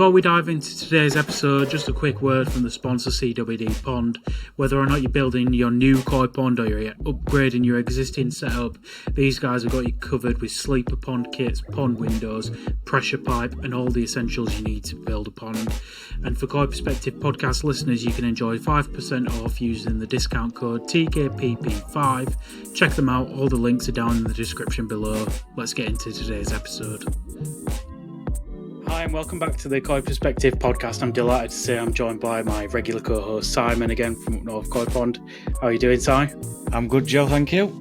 Before we dive into today's episode, just a quick word from the sponsor CWD Pond. Whether or not you're building your new koi pond or you're upgrading your existing setup, these guys have got you covered with sleeper pond kits, pond windows, pressure pipe and all the essentials you need to build a pond. And for Koi Perspective podcast listeners, you can enjoy 5% off using the discount code TKPP5. Check them out, all the links are down in the description below. Let's get into today's episode. Hi and welcome back to the Koi Perspective podcast. I'm delighted to say I'm joined by my regular co-host Simon again from up north Koi Pond. How are you doing, Si? I'm good, Joe, thank you.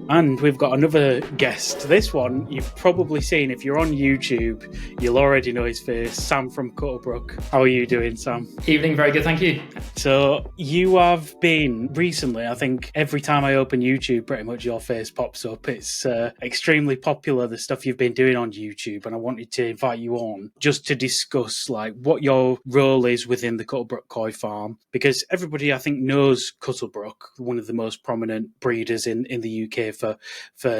And we've got another guest. This one you've probably seen. If you're on YouTube, you'll already know his face. Sam from Cuttlebrook. How are you doing, Sam? Evening, very good, thank you. So you have been recently, I think every time I open YouTube, pretty much your face pops up. It's extremely popular, the stuff you've been doing on YouTube, and I wanted to invite you on just to discuss like what your role is within the Cuttlebrook Koi Farm, because everybody I think knows Cuttlebrook, one of the most prominent breeders in the UK for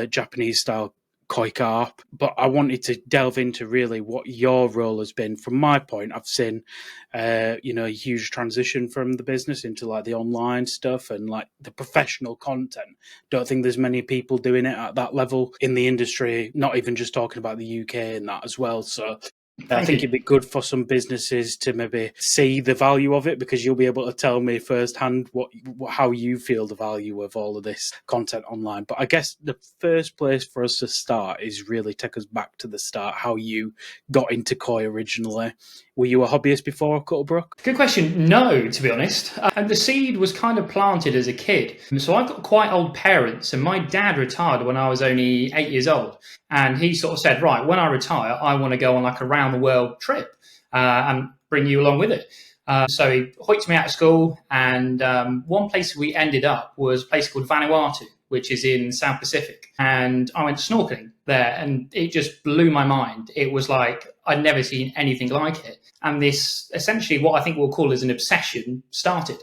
Japanese style koi carp, but I wanted to delve into really what your role has been. From my point, I've seen a huge transition from the business into like the online stuff and like the professional content. Don't think there's many people doing it at that level in the industry, not even just talking about the UK and that as well. So I think it'd be good for some businesses to maybe see the value of it, because you'll be able to tell me firsthand how you feel the value of all of this content online. But I guess the first place for us to start is really take us back to the start, how you got into koi originally. Were you a hobbyist before Cuttlebrook? Good question. No, to be honest. And the seed was kind of planted as a kid. So I've got quite old parents, and my dad retired when I was only 8 years old. And he sort of said, right, when I retire, I want to go on like a round the world trip and bring you along with it. So he hoiked me out of school, and one place we ended up was a place called Vanuatu, which is in South Pacific. And I went snorkeling there, and it just blew my mind. It was like I'd never seen anything like it. And this, essentially what I think we'll call as an obsession, started.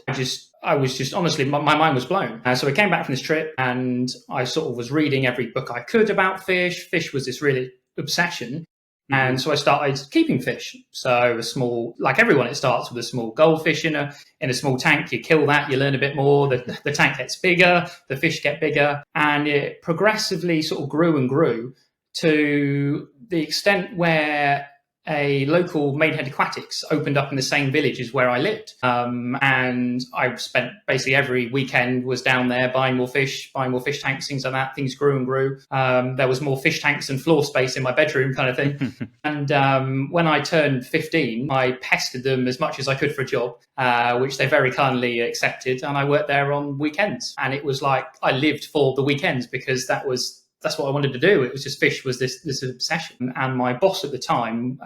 I was just honestly, my mind was blown. So I came back from this trip, and I sort of was reading every book I could about fish. Fish was this really obsession. And so I started keeping fish. So a small, like everyone, it starts with a small goldfish in a small tank. You kill that, you learn a bit more. The tank gets bigger, the fish get bigger, and it progressively sort of grew and grew to the extent where a local Maidenhead Aquatics opened up in the same village as where I lived. And I spent basically every weekend was down there buying more fish tanks, things like that. Things grew and grew. There was more fish tanks and floor space in my bedroom kind of thing. And when I turned 15, I pestered them as much as I could for a job, which they very kindly accepted. And I worked there on weekends. And it was like I lived for the weekends, because that's what I wanted to do. It was just fish was this obsession. And my boss at the time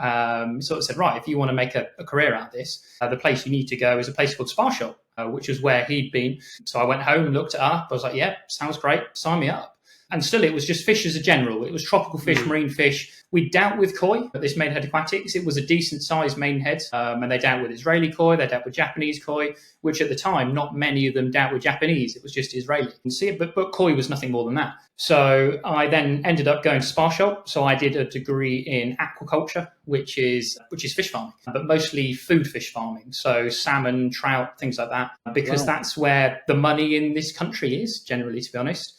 sort of said, right, if you want to make a career out of this, the place you need to go is a place called Spa Shop, which is where he'd been. So I went home, looked it up. I was like, yeah, sounds great. Sign me up. And still, it was just fish as a general. It was tropical fish, marine fish. We dealt with koi at this Maidenhead Aquatics. It was a decent-sized Maidenhead, and they dealt with Israeli koi. They dealt with Japanese koi, which at the time, not many of them dealt with Japanese. It was just Israeli. And see, but koi was nothing more than that. So I then ended up going to Spa Shop. So I did a degree in aquaculture, which is fish farming, but mostly food fish farming. So salmon, trout, things like that, because that's where the money in this country is, generally, to be honest.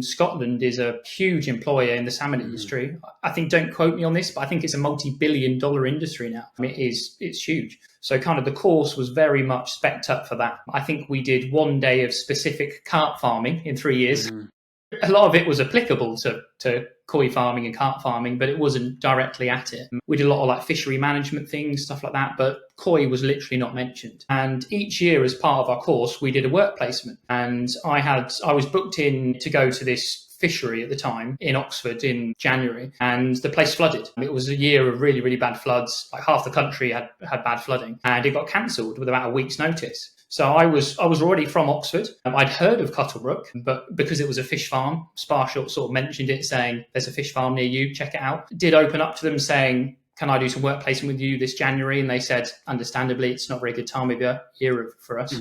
Scotland is a huge employer in the salmon industry. I think, don't quote me on this, but I think it's a multi-billion-dollar industry now. It's huge. So kind of the course was very much spec'd up for that. I think we did 1 day of specific carp farming in 3 years. A lot of it was applicable to koi farming and carp farming, but it wasn't directly at it. We did a lot of like fishery management things, stuff like that, but koi was literally not mentioned. And each year as part of our course, we did a work placement. And I was booked in to go to this fishery at the time in Oxford in January, and the place flooded. It was a year of really, really bad floods. Like half the country had bad flooding, and it got cancelled with about a week's notice. So I was already from Oxford. I'd heard of Cuttlebrook, but because it was a fish farm, Spa Shop sort of mentioned it, saying there's a fish farm near you, check it out. Did open up to them saying, can I do some work placement with you this January? And they said, understandably, it's not a very good time of year for us.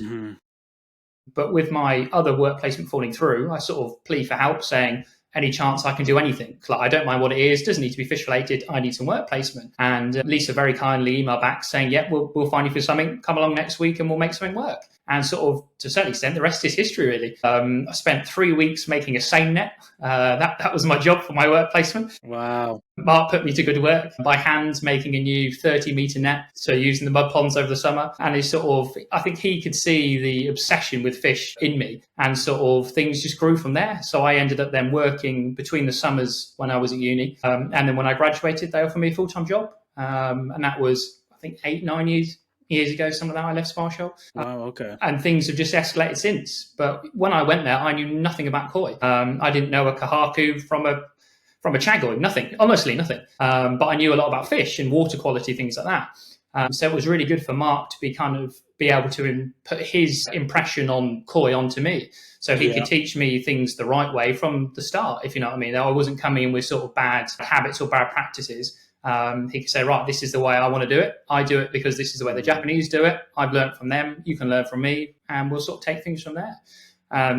But with my other work placement falling through, I sort of plea for help, saying any chance I can do anything? Like, I don't mind what it is. Doesn't need to be fish related. I need some work placement. And Lisa very kindly emailed back saying, yeah, we'll find you for something. Come along next week and we'll make something work. And sort of, to a certain extent, the rest is history, really. I spent 3 weeks making a seine net. That was my job for my work placement. Wow. Mark put me to good work by hand, making a new 30-metre net, so using the mud ponds over the summer. And he sort of, I think he could see the obsession with fish in me, and sort of things just grew from there. So I ended up then working between the summers when I was at uni. And then when I graduated, they offered me a full-time job. And that was, I think, 8-9 years ago, something like that, I left Sparshell. Wow, okay. And things have just escalated since. But when I went there, I knew nothing about koi. I didn't know a kahaku from a chagoy, nothing, honestly nothing. But I knew a lot about fish and water quality, things like that. So it was really good for Mark to be able to put his impression on koi onto me. So he could teach me things the right way from the start, if you know what I mean. I wasn't coming in with sort of bad habits or bad practices. He could say, right, this is the way I want to do it. I do it because this is the way the Japanese do it. I've learned from them. You can learn from me. And we'll sort of take things from there.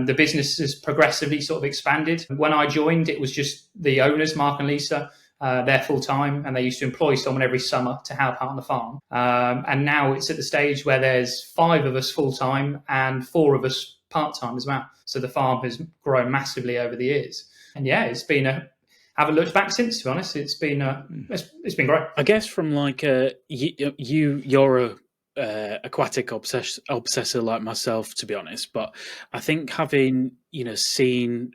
The business has progressively sort of expanded. When I joined, it was just the owners, Mark and Lisa. They're full-time, and they used to employ someone every summer to help out on the farm. And now it's at the stage where there's 5 of us full-time and 4 of us part-time as well. So the farm has grown massively over the years. And yeah, it's been haven't looked back since, to be honest. It's been great. I guess from like you're a aquatic obsessor like myself, to be honest. But I think having seen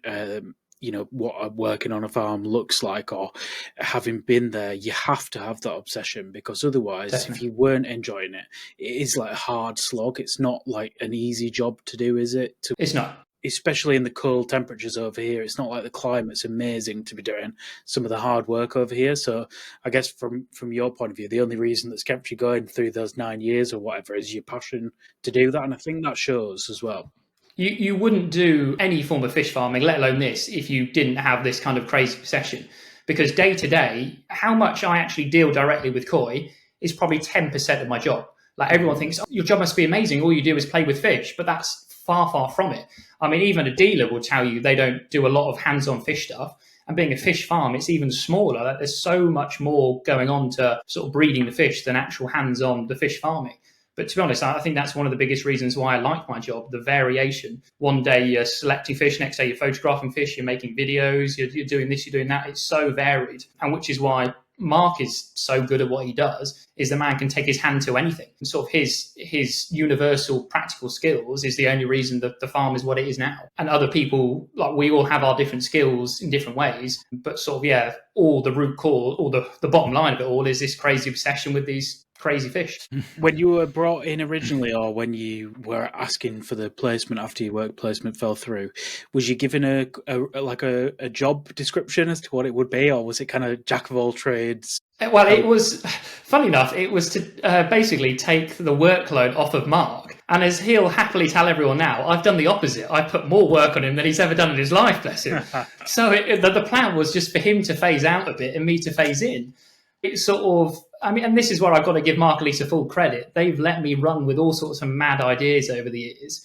what working on a farm looks like, or having been there, you have to have that obsession, because otherwise, Definitely. if you weren't enjoying it, it is like a hard slog. It's not like an easy job to do, is it? It's not. Especially in the cold temperatures over here, it's not like the climate's amazing to be doing some of the hard work over here. So I guess from your point of view, the only reason that's kept you going through those 9 years or whatever is your passion to do that. And I think that shows as well. You wouldn't do any form of fish farming, let alone this, if you didn't have this kind of crazy obsession. Because day to day, how much I actually deal directly with koi is probably 10% of my job. Like, everyone thinks, oh, your job must be amazing. All you do is play with fish. But that's far, far from it. I mean, even a dealer will tell you they don't do a lot of hands-on fish stuff. And being a fish farm, it's even smaller. Like, there's so much more going on to sort of breeding the fish than actual hands-on the fish farming. But to be honest, I think that's one of the biggest reasons why I like my job, the variation. One day you're selecting fish, next day you're photographing fish, you're making videos, you're doing this, you're doing that. It's so varied. And which is why Mark is so good at what he does, is the man can take his hand to anything. And sort of his universal practical skills is the only reason that the farm is what it is now. And other people, like, we all have our different skills in different ways. But sort of, yeah, all the root core, or the bottom line of it all is this crazy obsession with these crazy fish. When you were brought in originally, or when you were asking for the placement after your work placement fell through, was you given a job description as to what it would be, or was it kind of jack of all trades? Well, it was, funny enough, it was to basically take the workload off of Mark. And as he'll happily tell everyone now, I've done the opposite. I put more work on him than he's ever done in his life, bless him. So the plan was just for him to phase out a bit and me to phase in. It's sort of, I mean, and this is where I've got to give Mark and Lisa full credit. They've let me run with all sorts of mad ideas over the years,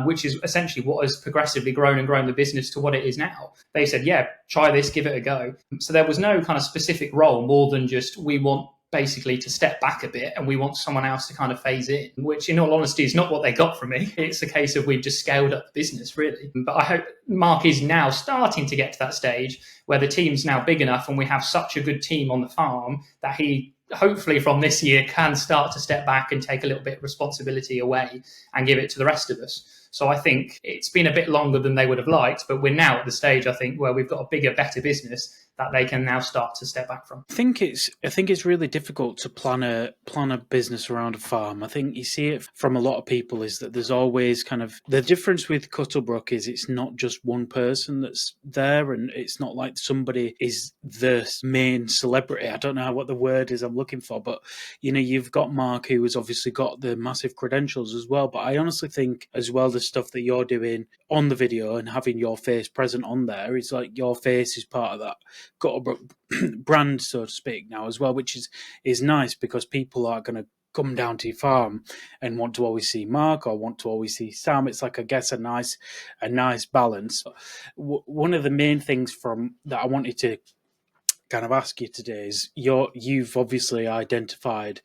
which is essentially what has progressively grown the business to what it is now. They said, yeah, try this, give it a go. So there was no kind of specific role more than just, we want basically to step back a bit and we want someone else to kind of phase in, which in all honesty is not what they got from me. It's a case of we've just scaled up the business, really. But I hope Mark is now starting to get to that stage where the team's now big enough and we have such a good team on the farm that he hopefully from this year can start to step back and take a little bit of responsibility away and give it to the rest of us. So I think it's been a bit longer than they would have liked, but we're now at the stage, I think, where we've got a bigger, better business that they can now start to step back from. I think it's really difficult to plan a business around a farm. I think you see it from a lot of people, is that there's always kind of, the difference with Cuttlebrook is it's not just one person that's there, and it's not like somebody is the main celebrity. I don't know what the word is I'm looking for, but you've got Mark, who has obviously got the massive credentials as well. But I honestly think as well, the stuff that you're doing on the video and having your face present on there is like your face is part of that Cuttlebrook brand, so to speak, now as well, which is nice, because people are going to come down to your farm and want to always see Mark or want to always see Sam. It's like, I guess, a nice balance. One of the main things from that I wanted to kind of ask you today is you've obviously identified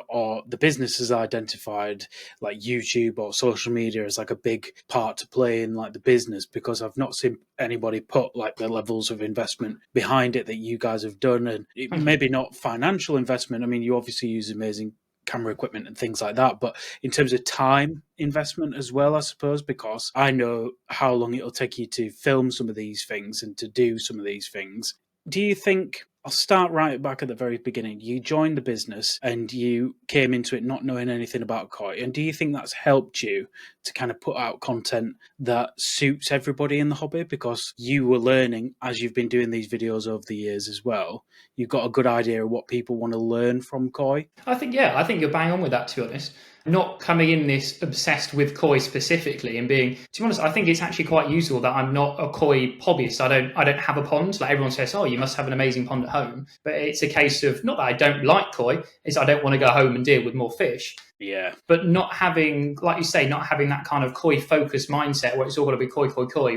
or the business has identified like YouTube or social media as like a big part to play in like the business, because I've not seen anybody put like the levels of investment behind it that you guys have done, and maybe not financial investment. I mean, you obviously use amazing camera equipment and things like that, but in terms of time investment as well, I suppose, because I know how long it'll take you to film some of these things and to do some of these things. Do you think, I'll start right back at the very beginning, you joined the business and you came into it not knowing anything about koi, and do you think that's helped you to kind of put out content that suits everybody in the hobby, because you were learning as you've been doing these videos over the years as well? You've got a good idea of what people want to learn from koi? I think you're bang on with that, to be honest. Not coming in this obsessed with koi specifically and being, to be honest, I think it's actually quite useful that I'm not a koi hobbyist. I don't have a pond. Like everyone says, oh, you must have an amazing pond at home. But it's a case of, not that I don't like koi, it's I don't want to go home and deal with more fish. Yeah. But not having, like you say, not having that kind of koi focused mindset where it's all got to be koi,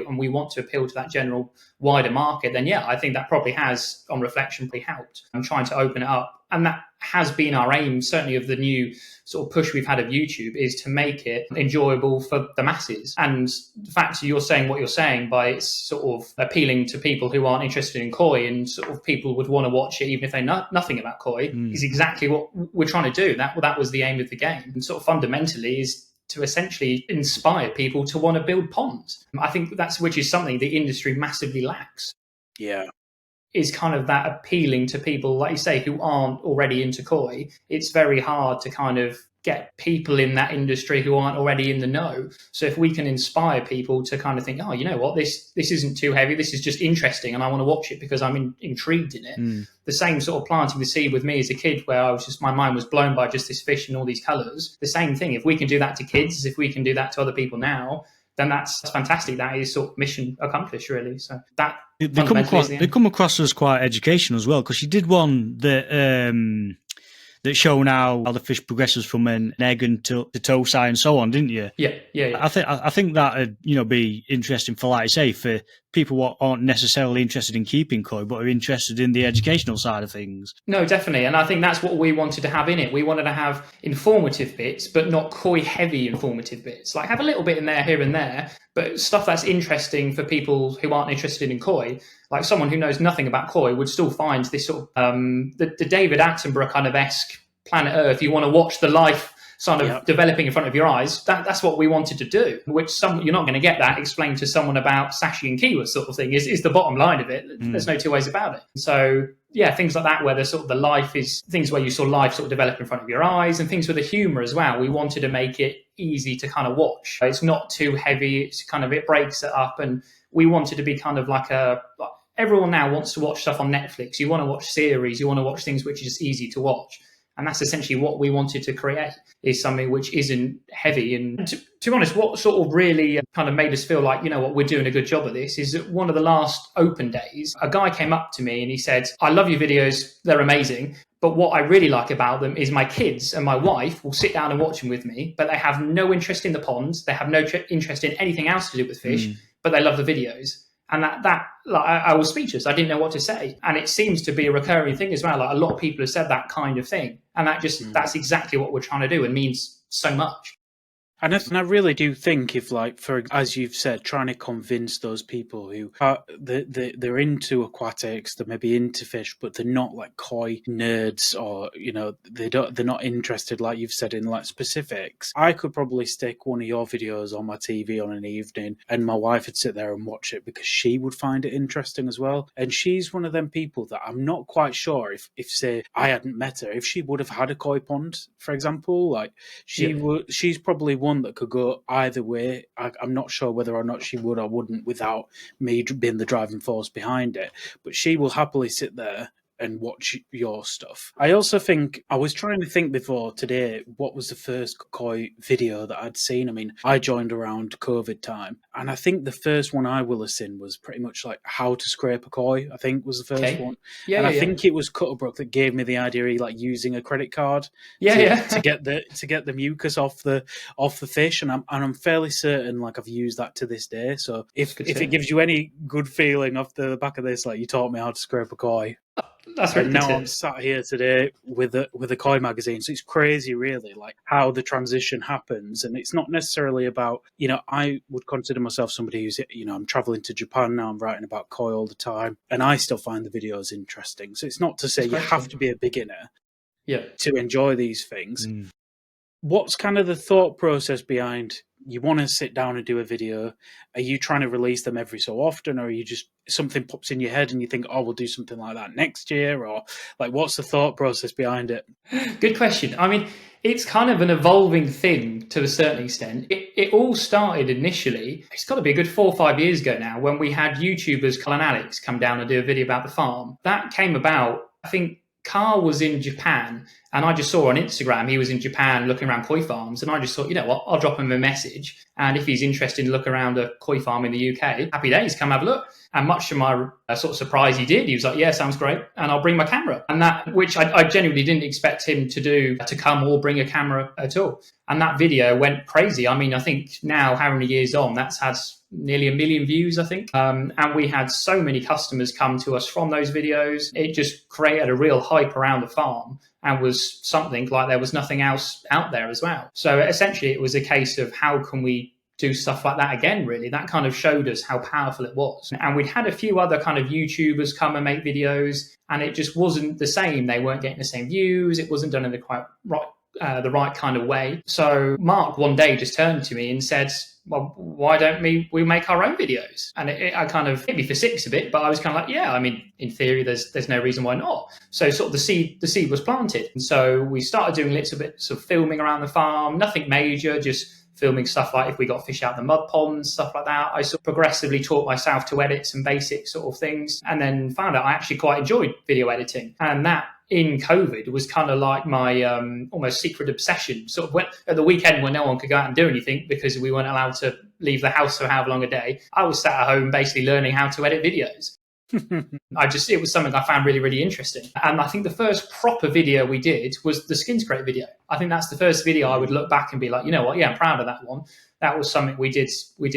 and we want to appeal to that general wider market, then yeah, I think that probably has, on reflection, probably helped. I'm trying to open it up. And that has been our aim, certainly of the new sort of push we've had of YouTube, is to make it enjoyable for the masses. And the fact that you're saying what you're saying by it's sort of appealing to people who aren't interested in koi, and sort of people would want to watch it even if they know nothing about koi, is exactly what we're trying to do. That was the aim of the game. And sort of fundamentally is to essentially inspire people to want to build ponds. I think which is something the industry massively lacks. Yeah. Is kind of that appealing to people, like you say, who aren't already into koi. It's very hard to kind of get people in that industry who aren't already in the know. So if we can inspire people to kind of think, oh, you know what, this isn't too heavy, this is just interesting and I want to watch it because I'm intrigued in it. The same sort of planting the seed with me as a kid, where my mind was blown by just this fish and all these colours. The same thing, if we can do that to kids, if we can do that to other people now, then that's fantastic. That is sort of mission accomplished, really. So that they come across as quite educational as well, because you did one that shown how the fish progresses from an egg to toe size and so on, didn't you? Yeah. I think that'd be interesting for, like I say, for people who aren't necessarily interested in keeping koi but are interested in the educational side of things. No, definitely, and I think that's what we wanted to have in it. We wanted to have informative bits, but not koi heavy informative bits. Like have a little bit in there here and there, but stuff that's interesting for people who aren't interested in koi. Like someone who knows nothing about koi would still find this sort of the David Attenborough kind of esque Planet Earth. You want to watch the life sort of developing in front of your eyes. That's what we wanted to do, which you're not going to get that explained to someone about Sashi and Kiwa sort of thing is the bottom line of it. There's no two ways about it. So yeah, things like that where the sort of the life is things where you saw life sort of develop in front of your eyes, and things with the humor as well. We wanted to make it easy to kind of watch. It's not too heavy. It's kind of, it breaks it up, and we wanted to be kind of like everyone now wants to watch stuff on Netflix. You want to watch series, you want to watch things which are just easy to watch. And that's essentially what we wanted to create, is something which isn't heavy. And to be honest, what sort of really kind of made us feel like, you know what, we're doing a good job of this, is that one of the last open days, a guy came up to me and he said, I love your videos, they're amazing. But what I really like about them is my kids and my wife will sit down and watch them with me, but they have no interest in the ponds. They have no interest in anything else to do with fish, but they love the videos. And that like, I was speechless. I didn't know what to say. And it seems to be a recurring thing as well. Like a lot of people have said that kind of thing. And that's exactly what we're trying to do, and means so much. And I really do think if, like, as you've said, trying to convince those people who are they're into aquatics, they're maybe into fish, but they're not like koi nerds, or they're not interested, like you've said, in like specifics. I could probably stick one of your videos on my TV on an evening, and my wife would sit there and watch it because she would find it interesting as well. And she's one of them people that I'm not quite sure if say I hadn't met her, if she would have had a koi pond, for example, like she's probably one that could go either way. I'm not sure whether or not she would or wouldn't without me being the driving force behind it, but she will happily sit there and watch your stuff. I also think, I was trying to think before today, what was the first koi video that I'd seen? I mean, I joined around COVID time, and I think the first one I will have seen was pretty much like how to scrape a koi, I think was the first one. And I think it was Cuttlebrook that gave me the idea of like using a credit card to get the mucus off the fish, and I'm fairly certain like I've used that to this day. So if it gives you any good feeling off the back of this, like you taught me how to scrape a koi. That's really and now I'm sat here today with a koi magazine. So it's crazy, really, like how the transition happens. And it's not necessarily about, I would consider myself somebody who's, I'm traveling to Japan now. I'm writing about koi all the time, and I still find the videos interesting. So it's not to say you have to be a beginner to enjoy these things. What's kind of the thought process behind you want to sit down and do a video? Are you trying to release them every so often, or are you just something pops in your head and you think, oh, we'll do something like that next year? Or like, what's the thought process behind it? Good question. I mean, it's kind of an evolving thing to a certain extent. It all started initially, it's got to be a good 4 or 5 years ago now, when we had YouTubers, Colin Alex, come down and do a video about the farm. That came about, I think, Carl was in Japan, and I just saw on Instagram he was in Japan looking around koi farms, and I just thought, you know what, I'll drop him a message, and if he's interested in looking around a koi farm in the UK, happy days, come have a look. And much to my sort of surprise, he did. He was like, yeah, sounds great, and I'll bring my camera. And that, which I genuinely didn't expect him to do, to come or bring a camera at all. And that video went crazy. I mean, I think now, how many years on, that's had nearly 1 million views, I think. And we had so many customers come to us from those videos. It just created a real hype around the farm, and was something like there was nothing else out there as well. So essentially, it was a case of how can we do stuff like that again, really. That kind of showed us how powerful it was. And we'd had a few other kind of YouTubers come and make videos, and it just wasn't the same. They weren't getting the same views. It wasn't done in the right kind of way. So Mark one day just turned to me and said, well, why don't we make our own videos? And I kind of hit me for six a bit, but I was kind of like, yeah, I mean, in theory, there's no reason why not. So sort of the seed was planted. And so we started doing little bits of filming around the farm, nothing major, just filming stuff like if we got fish out the mud ponds, stuff like that. I sort of progressively taught myself to edit some basic sort of things, and then found out I actually quite enjoyed video editing. And that, in COVID, was kind of like my almost secret obsession. Sort of at the weekend when no one could go out and do anything because we weren't allowed to leave the house for however long a day, I was sat at home basically learning how to edit videos. It was something I found really, really interesting. And I think the first proper video we did was the Skins Crate video. I think that's the first video I would look back and be like, you know what, yeah, I'm proud of that one. That was something we did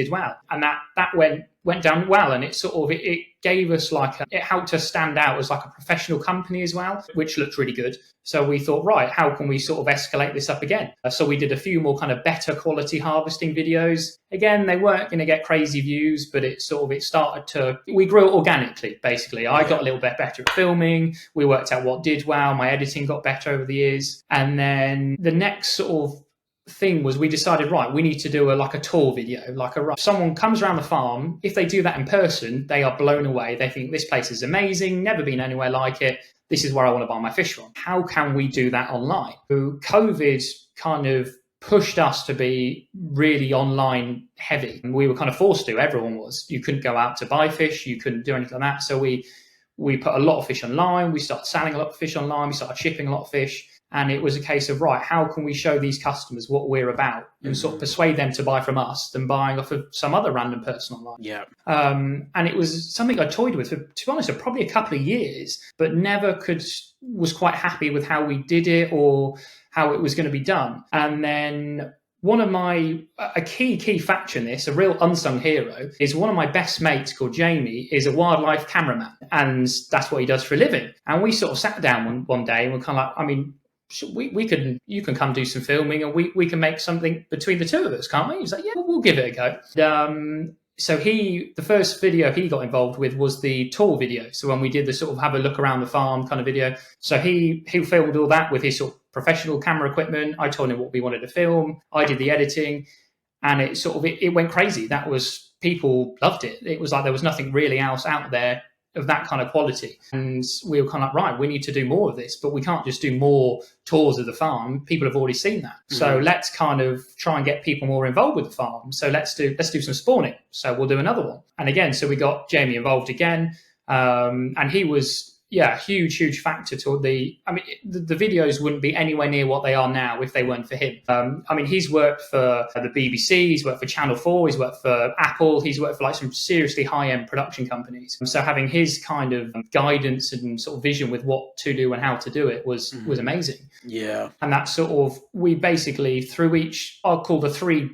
well. And that went down well. And it gave us it helped us stand out as like a professional company as well, which looked really good. So we thought, right, how can we sort of escalate this up again? So we did a few more kind of better quality harvesting videos. Again, they weren't going to get crazy views, but we grew organically, basically. I got a little bit better at filming. We worked out what did well. My editing got better over the years. And then the next sort of thing was we decided, right, we need to do a tour video, someone comes around the farm. If they do that in person, they are blown away. They think this place is amazing, never been anywhere like it. This is where I want to buy my fish from. How can we do that online? So COVID kind of pushed us to be really online heavy. And we were kind of forced to, everyone was. You couldn't go out to buy fish, you couldn't do anything like that. So we put a lot of fish online, we started selling a lot of fish online, we started shipping a lot of fish. And it was a case of, right, how can we show these customers what we're about and sort of persuade them to buy from us than buying off of some other random person online? Yeah. And it was something I toyed with for, to be honest, for probably a couple of years, but never was quite happy with how we did it or how it was going to be done. And then a key factor in this, a real unsung hero, is one of my best mates called Jamie is a wildlife cameraman, and that's what he does for a living. And we sort of sat down one day and we're kind of like, I mean, you can come do some filming and we can make something between the two of us, can't we? He was like, yeah, we'll give it a go. So the first video he got involved with was the tour video. So when we did the sort of have a look around the farm kind of video, so he filmed all that with his sort of professional camera equipment. I told him what we wanted to film. I did the editing, and it went crazy. People loved it. It was like there was nothing really else out there of that kind of quality. And we were kind of like, right, we need to do more of this, but we can't just do more tours of the farm. People have already seen that. Mm-hmm. So let's kind of try and get people more involved with the farm. So let's do some spawning. So we'll do another one. And again, so we got Jamie involved again. And he was, huge factor to the videos wouldn't be anywhere near what they are now if they weren't for him. He's worked for the BBC, he's worked for Channel 4, he's worked for Apple, he's worked for like some seriously high-end production companies. So having his kind of guidance and sort of vision with what to do and how to do it was amazing. Yeah. And that sort of, we basically through each, I'll call the 3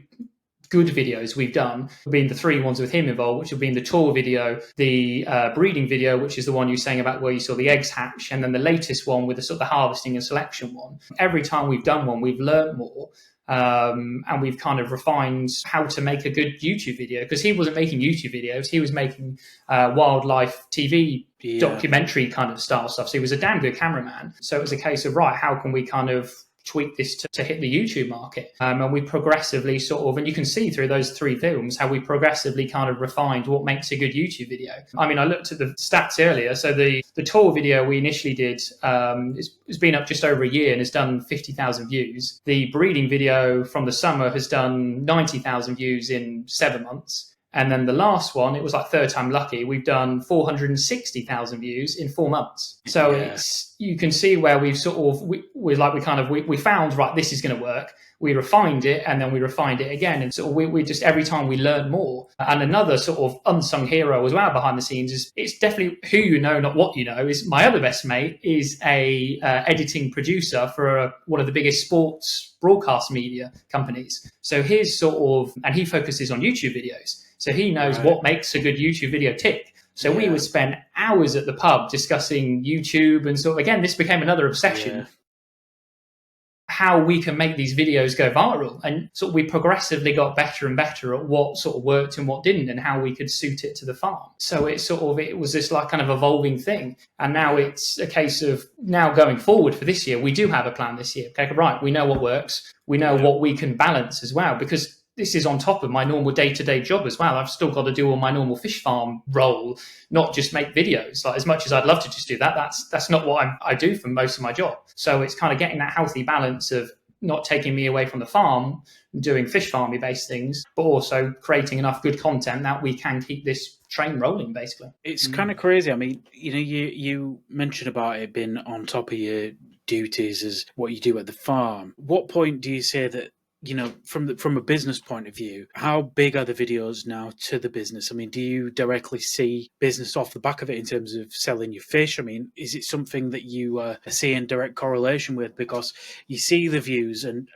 good videos we've done, being the 3 ones with him involved, which have been the tour video, the breeding video, which is the one you're saying about where you saw the eggs hatch, and then the latest one with the sort of the harvesting and selection one. Every time we've done one, we've learned more. And we've kind of refined how to make a good YouTube video, because he wasn't making YouTube videos, he was making wildlife TV documentary kind of style stuff. So he was a damn good cameraman. So it was a case of, right, how can we kind of tweak this to hit the YouTube market? And we progressively sort of, and you can see through those 3 films how we progressively kind of refined what makes a good YouTube video. I mean, I looked at the stats earlier. So the tour video we initially did, it's been up just over a year and has done 50,000 views. The breeding video from the summer has done 90,000 views in 7 months. And then the last one, it was like third time lucky. We've done 460,000 views in 4 months. So it's, you can see where we've sort of, we found, right, this is going to work. We refined it, and then we refined it again. And sort of we just, every time we learn more. And another sort of unsung hero as well behind the scenes is, it's definitely who you know, not what you know, is my other best mate is a editing producer for one of the biggest sports broadcast media companies. So his sort of, and he focuses on YouTube videos. So he knows what makes a good YouTube video tick. So we would spend hours at the pub discussing YouTube, and sort of, again, this became another obsession. How we can make these videos go viral, and sort of we progressively got better and better at what sort of worked and what didn't, and how we could suit it to the farm. So it was this like kind of evolving thing, and now it's a case of now going forward for this year. We do have a plan this year. Okay, right, we know what works, we know what we can balance as well, because this is on top of my normal day-to-day job as well. I've still got to do all my normal fish farm role, not just make videos. Like, as much as I'd love to just do that, that's not what I do for most of my job. So it's kind of getting that healthy balance of not taking me away from the farm, doing fish farming based things, but also creating enough good content that we can keep this train rolling, basically. It's kind of crazy. I mean, you mentioned about it being on top of your duties as what you do at the farm. What point do you say that, from a business point of view, how big are the videos now to the business? I mean, do you directly see business off the back of it in terms of selling your fish? I mean, is it something that you are seeing direct correlation with? Because you see the views, and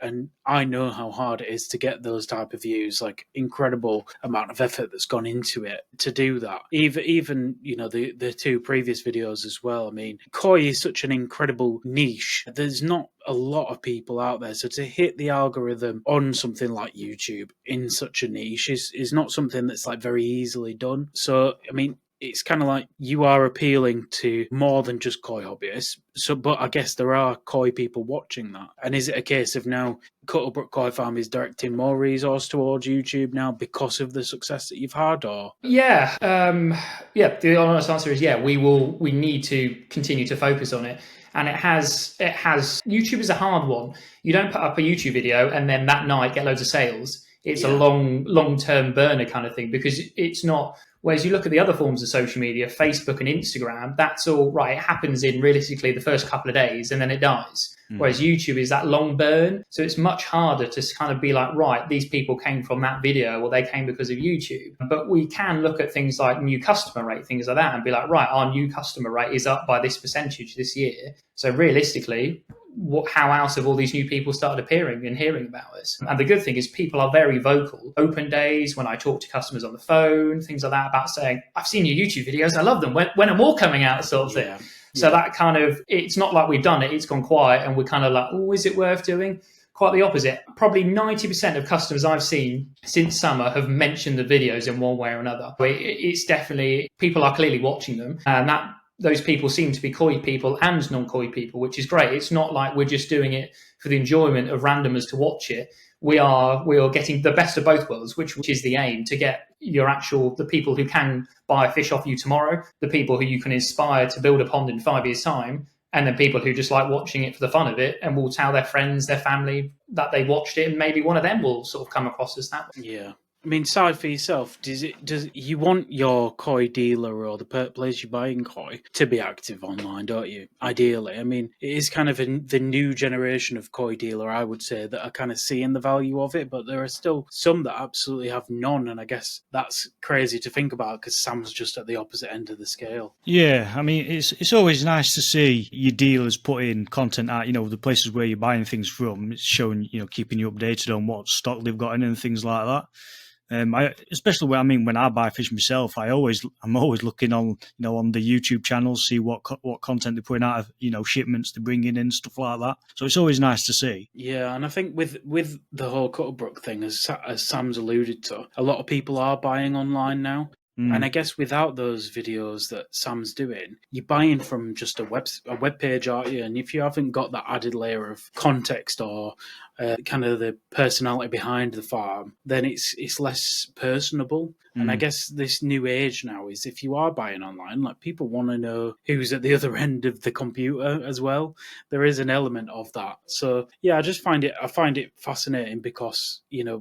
I know how hard it is to get those type of views, like incredible amount of effort that's gone into it to do that. Even the 2 previous videos as well. I mean, koi is such an incredible niche. There's not a lot of people out there. So to hit the algorithm on something like YouTube in such a niche is not something that's like very easily done. So, I mean, it's kind of like you are appealing to more than just koi hobbyists. So, but I guess there are koi people watching that. And is it a case of now Cuttlebrook Koi Farm is directing more resource towards YouTube now because of the success that you've had, or? The honest answer is we need to continue to focus on it. And it has, YouTube is a hard one. You don't put up a YouTube video and then that night get loads of sales. It's a long-term burner kind of thing, because it's not, whereas you look at the other forms of social media, Facebook and Instagram, that's all right. It happens in realistically the first couple of days and then it dies. Whereas YouTube is that long burn. So it's much harder to kind of be like, right, these people came from that video, or they came because of YouTube. But we can look at things like new customer rate, things like that, and be like, right, our new customer rate is up by this percentage this year. So realistically, how else have all these new people started appearing and hearing about us? And the good thing is people are very vocal. Open days, when I talk to customers on the phone, things like that, about saying, I've seen your YouTube videos, I love them. When are more coming out, sort of thing. So that kind of, it's not like we've done it, it's gone quiet and we're kind of like, oh, is it worth doing? Quite the opposite. Probably 90% of customers I've seen since summer have mentioned the videos in one way or another. It's definitely, people are clearly watching them, and those people seem to be koi people and non-koi people, which is great. It's not like we're just doing it for the enjoyment of randomers to watch it. We are getting the best of both worlds, which is the aim, to get the people who can buy a fish off you tomorrow, the people who you can inspire to build a pond in 5 years' time, and then people who just like watching it for the fun of it and will tell their friends, their family that they watched it, and maybe one of them will sort of come across as that. Yeah. I mean, side for yourself, does you want your koi dealer or the place you're buying koi to be active online, don't you? Ideally, I mean, it is kind of the new generation of koi dealer, I would say, that are kind of seeing the value of it, but there are still some that absolutely have none, and I guess that's crazy to think about because Sam's just at the opposite end of the scale. Yeah, I mean, it's always nice to see your dealers put in content out, the places where you're buying things from. It's showing, keeping you updated on what stock they've got in and things like that. Especially when I buy fish myself, I'm always looking on on the YouTube channels, see what content they're putting out of shipments they're bringing in, stuff like that. So it's always nice to see. Yeah, and I think with the whole Cuttlebrook thing, as Sam's alluded to, a lot of people are buying online now. And I guess without those videos that Sam's doing, you're buying from just a web page, aren't you? And if you haven't got that added layer of context or kind of the personality behind the farm, then it's less personable. And I guess this new age now is if you are buying online, like people want to know who's at the other end of the computer as well. There is an element of that. So yeah, I find it fascinating because, you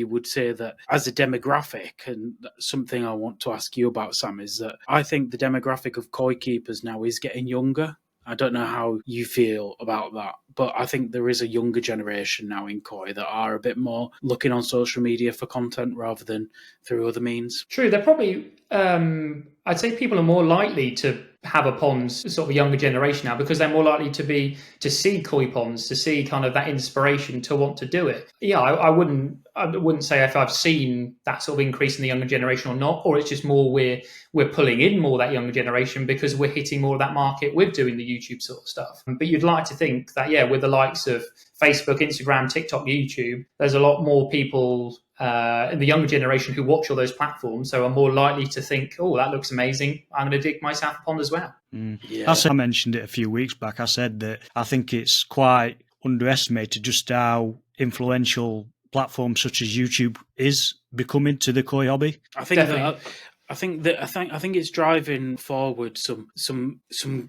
would say that as a demographic, and something I want to ask you about, Sam, is that I think the demographic of koi keepers now is getting younger. I don't know how you feel about that, but I think there is a younger generation now in koi that are a bit more looking on social media for content rather than through other means. True, they're probably, I'd say people are more likely to have a pond, sort of a younger generation now, because they're more likely to see koi ponds, to see kind of that inspiration to want to do it. Yeah, I wouldn't say if I've seen that sort of increase in the younger generation or not, or it's just more we're pulling in more that younger generation because we're hitting more of that market with doing the YouTube sort of stuff. But you'd like to think that, yeah, with the likes of Facebook, Instagram, TikTok, YouTube, there's a lot more people in the younger generation who watch all those platforms, so are more likely to think, oh, that looks amazing, I'm going to dig myself a pond as well. Yeah. I mentioned it a few weeks back. I said that I think it's quite underestimated just how influential platforms such as YouTube is becoming to the koi hobby. I think it's driving forward some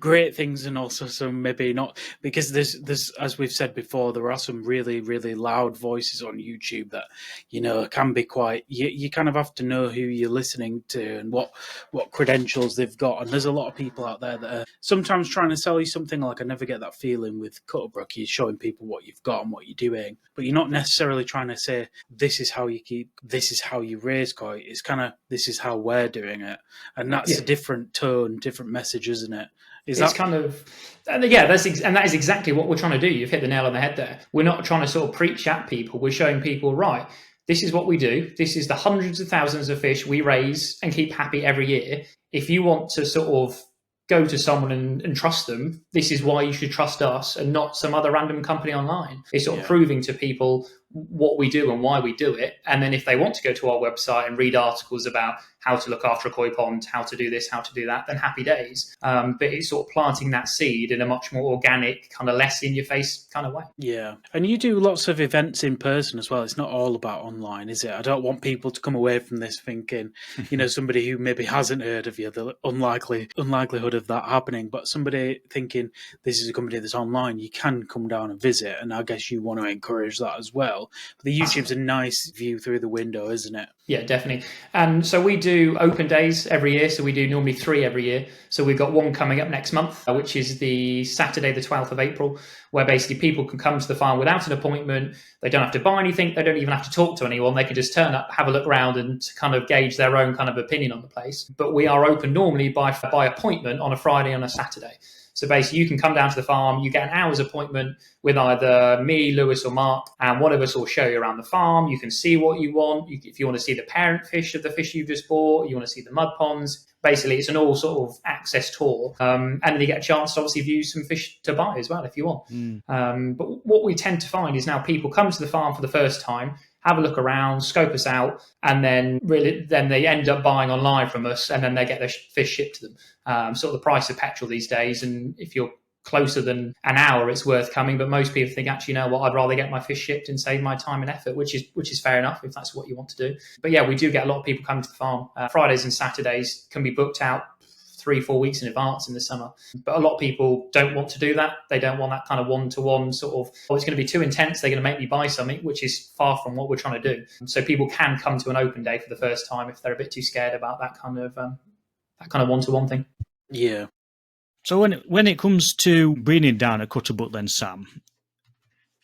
great things, and also some maybe not, because there's as we've said before, there are some really, really loud voices on YouTube that can be quite, you kind of have to know who you're listening to and what credentials they've got. And there's a lot of people out there that are sometimes trying to sell you something. Like, I never get that feeling with Cuttlebrook. You're showing people what you've got and what you're doing, but you're not necessarily trying to say this is how you raise koi. It's kind of, this is how we're doing it, and that's a different tone, different message, isn't it? That is exactly what we're trying to do. You've hit the nail on the head there. We're not trying to sort of preach at people. We're showing people, right, this is what we do. This is the hundreds of thousands of fish we raise and keep happy every year. If you want to sort of go to someone and trust them, this is why you should trust us and not some other random company online. It's sort of proving to people what we do and why we do it. And then if they want to go to our website and read articles about how to look after a koi pond, how to do this, how to do that, then happy days. But it's sort of planting that seed in a much more organic, kind of less in your face kind of way. Yeah. And you do lots of events in person as well. It's not all about online, is it? I don't want people to come away from this thinking, somebody who maybe hasn't heard of you, the unlikelihood of that happening, but somebody thinking this is a company that's online, you can come down and visit. And I guess you want to encourage that as well. But the YouTube's a nice view through the window, isn't it? Yeah, definitely. And so we do open days every year. So we do normally 3 every year. So we've got one coming up next month, which is the Saturday, the 12th of April, where basically people can come to the farm without an appointment. They don't have to buy anything. They don't even have to talk to anyone. They can just turn up, have a look around and kind of gauge their own kind of opinion on the place. But we are open normally by appointment on a Friday and a Saturday. So basically, you can come down to the farm, you get an hour's appointment with either me, Lewis, or Mark, and one of us will show you around the farm. You can see what you want. If you want to see the parent fish of the fish you've just bought, you want to see the mud ponds. Basically, it's an all sort of access tour. And then you get a chance to obviously view some fish to buy as well if you want. But what we tend to find is now people come to the farm for the first time, have a look around, scope us out, and then they end up buying online from us, and then they get their fish shipped to them. Sort of the price of petrol these days, and if you're closer than an hour, it's worth coming. But most people think, actually, you know what, I'd rather get my fish shipped and save my time and effort, which is fair enough if that's what you want to do. But yeah, we do get a lot of people coming to the farm. Fridays and Saturdays can be booked out 3-4 weeks in advance in the summer. But a lot of people don't want to do that. They don't want that kind of one-to-one sort of, oh, it's going to be too intense, they're going to make me buy something, which is far from what we're trying to do. So people can come to an open day for the first time if they're a bit too scared about that kind of one-to-one thing. Yeah. So when it comes to bringing down a Cuttlebrook then, Sam,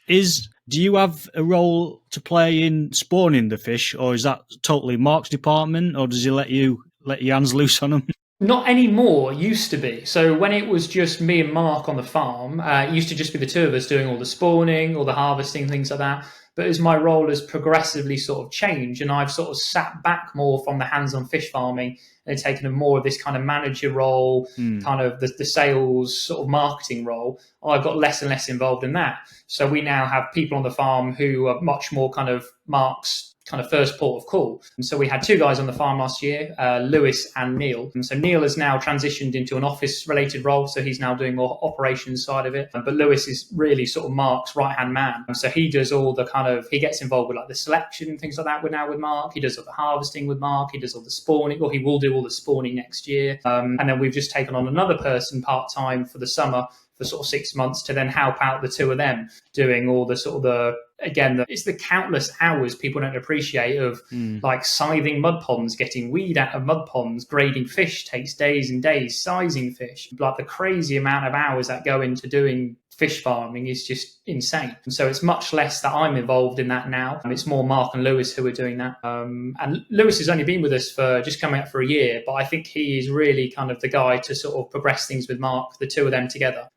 do you have a role to play in spawning the fish, or is that totally Mark's department, or does he let your hands loose on them? Not anymore. Used to be. So when it was just me and Mark on the farm, it used to just be the two of us doing all the spawning, all the harvesting, things like that. But as my role has progressively sort of changed, and I've sort of sat back more from the hands-on fish farming and taken a more of this kind of manager role, kind of the sales sort of marketing role, I've got less and less involved in that. So we now have people on the farm who are much more kind of Mark's kind of first port of call. And so we had two guys on the farm last year, Lewis and Neil. And so Neil has now transitioned into an office related role. So he's now doing more operations side of it. But Lewis is really sort of Mark's right hand man. And so he does all the kind of, he gets involved with like the selection and things like that with Mark. He does all the harvesting with Mark. He does all the spawning, or he will do all the spawning next year. And then we've just taken on another person part-time for the summer for sort of 6 months to then help out the two of them doing all the sort of it's the countless hours people don't appreciate of like scything mud ponds, getting weed out of mud ponds, grading fish takes days and days, sizing fish. Like the crazy amount of hours that go into doing fish farming is just insane. And so it's much less that I'm involved in that now. It's more Mark and Lewis who are doing that. And Lewis has only been with us for just coming up for a year, but I think he is really kind of the guy to sort of progress things with Mark, the two of them together.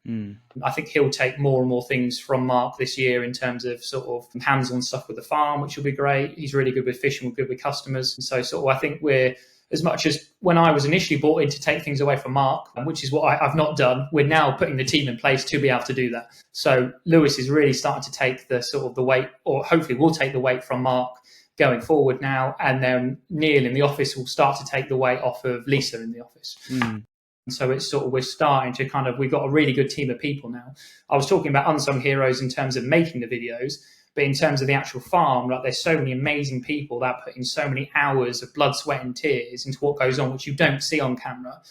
I think he'll take more and more things from Mark this year in terms of sort of hands-on stuff with the farm, which will be great. He's really good with fishing, we're good with customers. And so sort of I think we're, as much as when I was initially brought in to take things away from Mark, which is what I've not done, we're now putting the team in place to be able to do that. So Lewis is really starting to take the sort of the weight, or hopefully will take the weight from Mark going forward now. And then Neil in the office will start to take the weight off of Lisa in the office. And so it's sort of, we're starting to kind of, we've got a really good team of people now. I was talking about unsung heroes in terms of making the videos, but in terms of the actual farm, like there's so many amazing people that put in so many hours of blood, sweat and tears into what goes on, which you don't see on camera.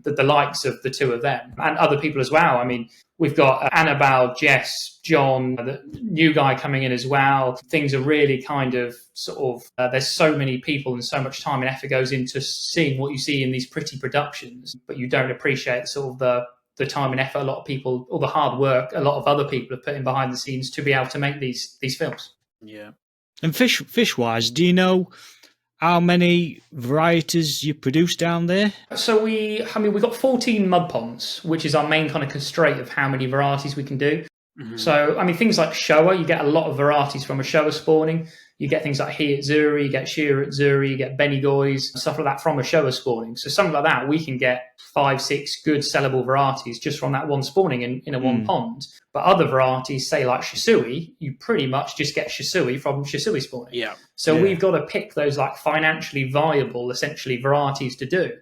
The likes of the two of them and other people as well. I mean, we've got Annabelle, Jess, John, the new guy coming in as well. Things are really kind of sort of, there's so many people and so much time and effort goes into seeing what you see in these pretty productions, but you don't appreciate sort of the time and effort a lot of people, all the hard work a lot of other people have put in behind the scenes to be able to make these films. Yeah. And fish wise, do you know how many varieties you produce down there? So we've got 14 mud ponds, which is our main kind of constraint of how many varieties we can do. So, I mean, things like Showa, you get a lot of varieties from a Showa spawning. You get things like He at Zuri, you get Shearer at Zuri, you get Benigoys, stuff like that from a Showa spawning. So something like that, we can get 5-6 good sellable varieties just from that one spawning in a one pond. But other varieties, say like Shisui, you pretty much just get Shisui from Shisui spawning. Yeah. So we've got to pick those like financially viable, essentially, varieties to do,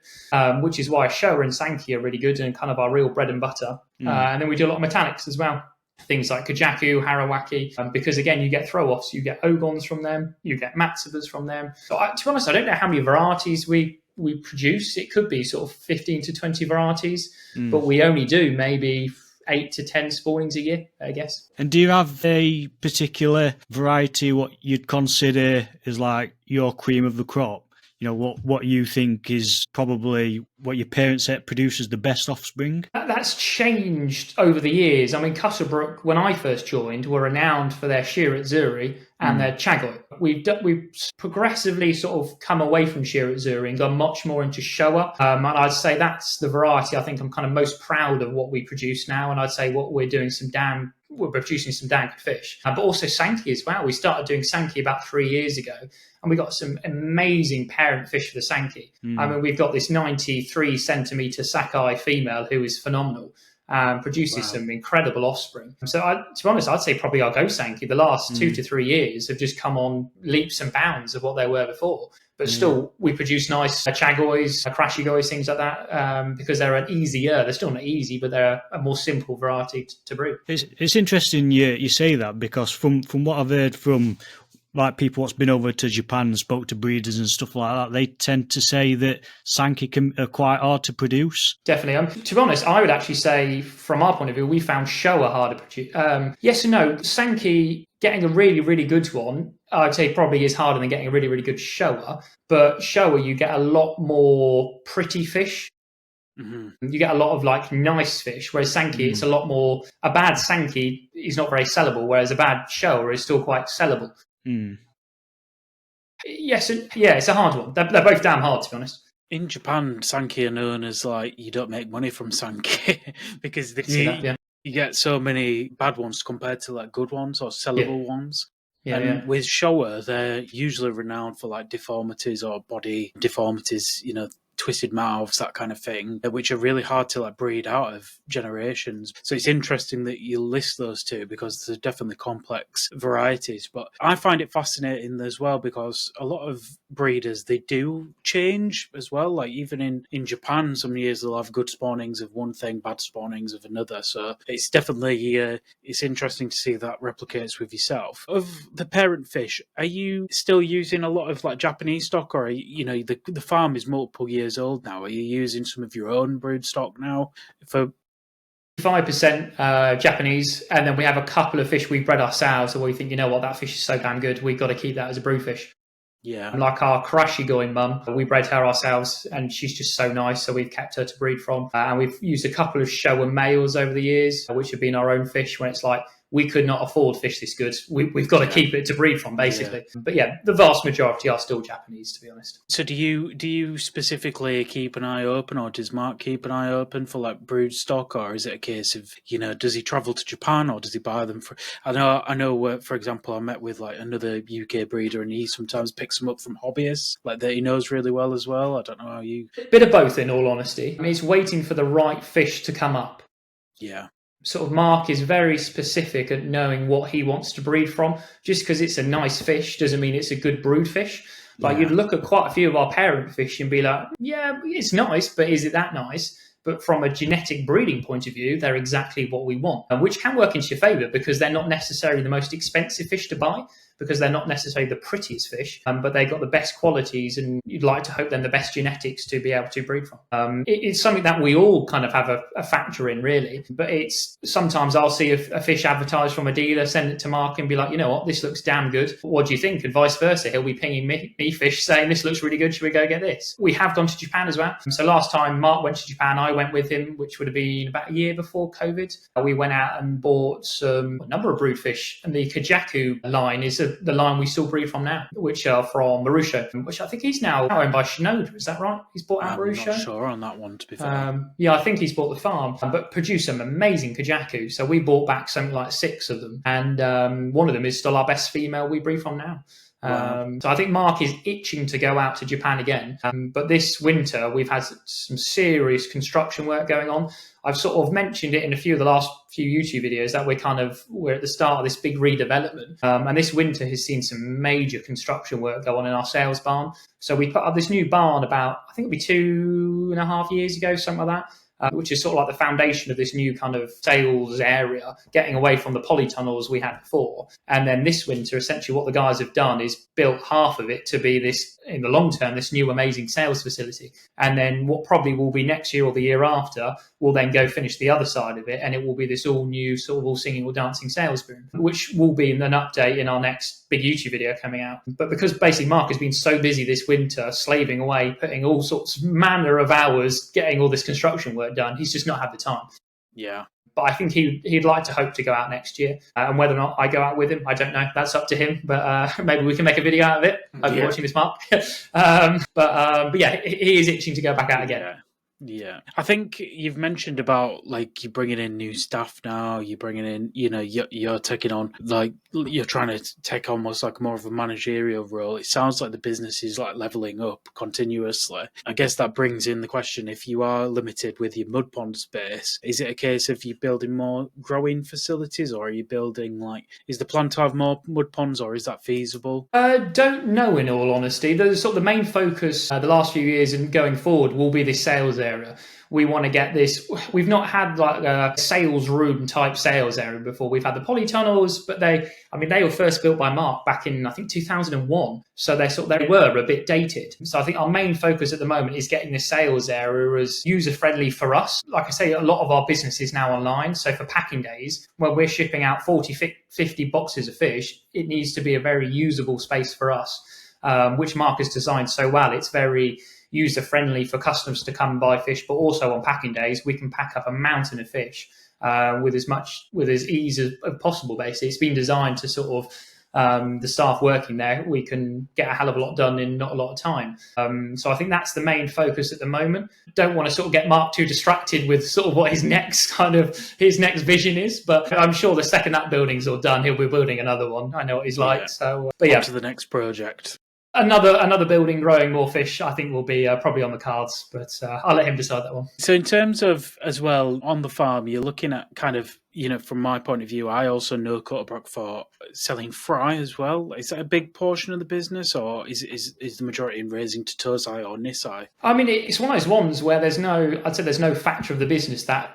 which is why Showa and Sankey are really good and kind of our real bread and butter. And then we do a lot of metallics as well. Things like Kajaku, Harawaki, because again, you get throw-offs, you get Ogons from them, you get Matsubas from them. So to be honest, I don't know how many varieties we produce. It could be sort of 15 to 20 varieties, but we only do maybe 8 to 10 spawnings a year, I guess. And do you have a particular variety what you'd consider as like your cream of the crop? You know, what you think is probably what your parents said produces the best offspring? That's changed over the years. I mean, Cuttlebrook, when I first joined, were renowned for their Shearer at Zuri and their Chagoy. We've progressively sort of come away from Shearer at Zuri and gone much more into Showa. And I'd say that's the variety I think I'm kind of most proud of what we produce now. And I'd say what we're doing we're producing some damn good fish. But also Sankey as well. We started doing Sankey about 3 years ago. And we got some amazing parent fish for the Sankey. I mean, we've got this 93 centimetre Sakai female who is phenomenal. Produces some incredible offspring. So to be honest, I'd say probably our Go Sankey, the last 2 to 3 years have just come on leaps and bounds of what they were before. But still, we produce nice Chagoys, Crashigoys, things like that, because they're an easier, they're still not easy, but they're a more simple variety to breed. It's interesting you say that, because from what I've heard from like people what's been over to Japan and spoke to breeders and stuff like that, they tend to say that Sankey are quite hard to produce. Definitely. To be honest, I would actually say, from our point of view, we found Showa harder to produce. Yes and no. Sankey, getting a really, really good one, I'd say probably is harder than getting a really, really good Showa. But Showa, you get a lot more pretty fish. Mm-hmm. You get a lot of like nice fish, whereas Sankey, it's a lot more. A bad Sankey is not very sellable, whereas a bad Showa is still quite sellable. Yes, it's a hard one. They're both damn hard, to be honest. In Japan, Sankey are known as like you don't make money from Sankey because you get so many bad ones compared to like good ones or sellable ones. With Showa, they're usually renowned for like deformities or body deformities, twisted mouths, that kind of thing, which are really hard to like breed out of generations. So it's interesting that you list those two because there's definitely complex varieties. But I find it fascinating as well because a lot of breeders, they do change as well. Like even in Japan, some years they'll have good spawnings of one thing, bad spawnings of another. So it's definitely it's interesting to see that replicates with yourself. Of the parent fish, are you still using a lot of like Japanese stock, or the farm is multiple years old now? Are you using some of your own brood stock now? For 5% Japanese, and then we have a couple of fish we've bred ourselves, so we think, that fish is so damn good, we've got to keep that as a brood fish. Yeah. And like our Karashigoin mum, we bred her ourselves, and she's just so nice, so we've kept her to breed from. And we've used a couple of Showa males over the years, which have been our own fish when it's like, we could not afford fish this good. We've got to keep it to breed from, basically. Yeah. But the vast majority are still Japanese, to be honest. So do you specifically keep an eye open, or does Mark keep an eye open for like brood stock, or is it a case of, does he travel to Japan or does he buy them for? I know. For example, I met with like another UK breeder, and he sometimes picks them up from hobbyists, like that he knows really well as well. I don't know how you. Bit of both, in all honesty. I mean, it's waiting for the right fish to come up. Yeah. Sort of Mark is very specific at knowing what he wants to breed from. Just because it's a nice fish doesn't mean it's a good brood fish. Like you'd look at quite a few of our parent fish and be like, yeah, it's nice, but is it that nice? But from a genetic breeding point of view, they're exactly what we want, and which can work into your favour because they're not necessarily the most expensive fish to buy, because they're not necessarily the prettiest fish, but they've got the best qualities, and you'd like to hope they're the best genetics to be able to breed from. It's something that we all kind of have a factor in, really. But it's sometimes I'll see a fish advertised from a dealer, send it to Mark and be like, you know what, this looks damn good. What do you think? And vice versa. He'll be pinging me fish saying, this looks really good. Should we go get this? We have gone to Japan as well. So last time Mark went to Japan, I went with him, which would have been about a year before COVID. We went out and bought a number of brood fish, and the Kajaku line is the line we still breed from now, which are from Marusho, which I think he's now owned by Shinoda. Is that right? He's bought out Marusho? I'm not sure on that one, to be fair. I think he's bought the farm, but produce some amazing Kajaku. So we bought back something like 6 of them, and one of them is still our best female we breed from now. Wow. So I think Mark is itching to go out to Japan again. But this winter, we've had some serious construction work going on. I've sort of mentioned it in a few of the last few YouTube videos that we're at the start of this big redevelopment. And this winter has seen some major construction work go on in our sales barn. So we put up this new barn about, I think it'll be 2.5 years ago, something like that. Which is sort of like the foundation of this new kind of sales area, getting away from the polytunnels we had before. And then this winter, essentially what the guys have done is built half of it to be this, in the long term, this new amazing sales facility. And then what probably will be next year or the year after, we'll then go finish the other side of it, and it will be this all new sort of all singing, all dancing sales room, which will be an update in our next big YouTube video coming out. But because basically Mark has been so busy this winter, slaving away, putting all sorts of manner of hours, getting all this construction work done, he's just not had the time. Yeah. But I think he'd like to hope to go out next year. And whether or not I go out with him, I don't know. That's up to him. But maybe we can make a video out of it. Hope you're watching this, Mark. But yeah, he is itching to go back out again. Yeah, I think you've mentioned about like you're bringing in new staff now. You're bringing in, you're taking on, like, you're trying to take almost like more of a managerial role. It sounds like the business is like leveling up continuously. I guess that brings in the question: if you are limited with your mud pond space, is it a case of you building more growing facilities, or are you building is the plan to have more mud ponds, or is that feasible? Don't know, in all honesty. The main focus the last few years and going forward will be this sales area. We want to get this. We've not had like a sales room type sales area before. We've had the polytunnels, but they were first built by Mark back in, I think, 2001. So they were a bit dated. So I think our main focus at the moment is getting the sales area as user friendly for us. Like I say, a lot of our business is now online. So for packing days, when we're shipping out 40, 50 boxes of fish, it needs to be a very usable space for us, which Mark has designed so well. It's very user friendly for customers to come and buy fish, but also on packing days, we can pack up a mountain of fish with as ease as possible. Basically, it's been designed to sort of the staff working there, we can get a hell of a lot done in not a lot of time. So I think that's the main focus at the moment. Don't want to sort of get Mark too distracted with sort of what his next vision is, but I'm sure the second that building's all done, he'll be building another one. I know what he's like. Yeah. So, but yeah, on to the next project. Another building growing more fish, I think, will be probably on the cards, but I'll let him decide that one. So in terms of, as well, on the farm, you're looking at kind of, from my point of view, I also know Cuttlebrook for selling fry as well. Is that a big portion of the business, or is the majority in raising to Tozai or Nisai? I mean, it's one of those ones where there's no factor of the business that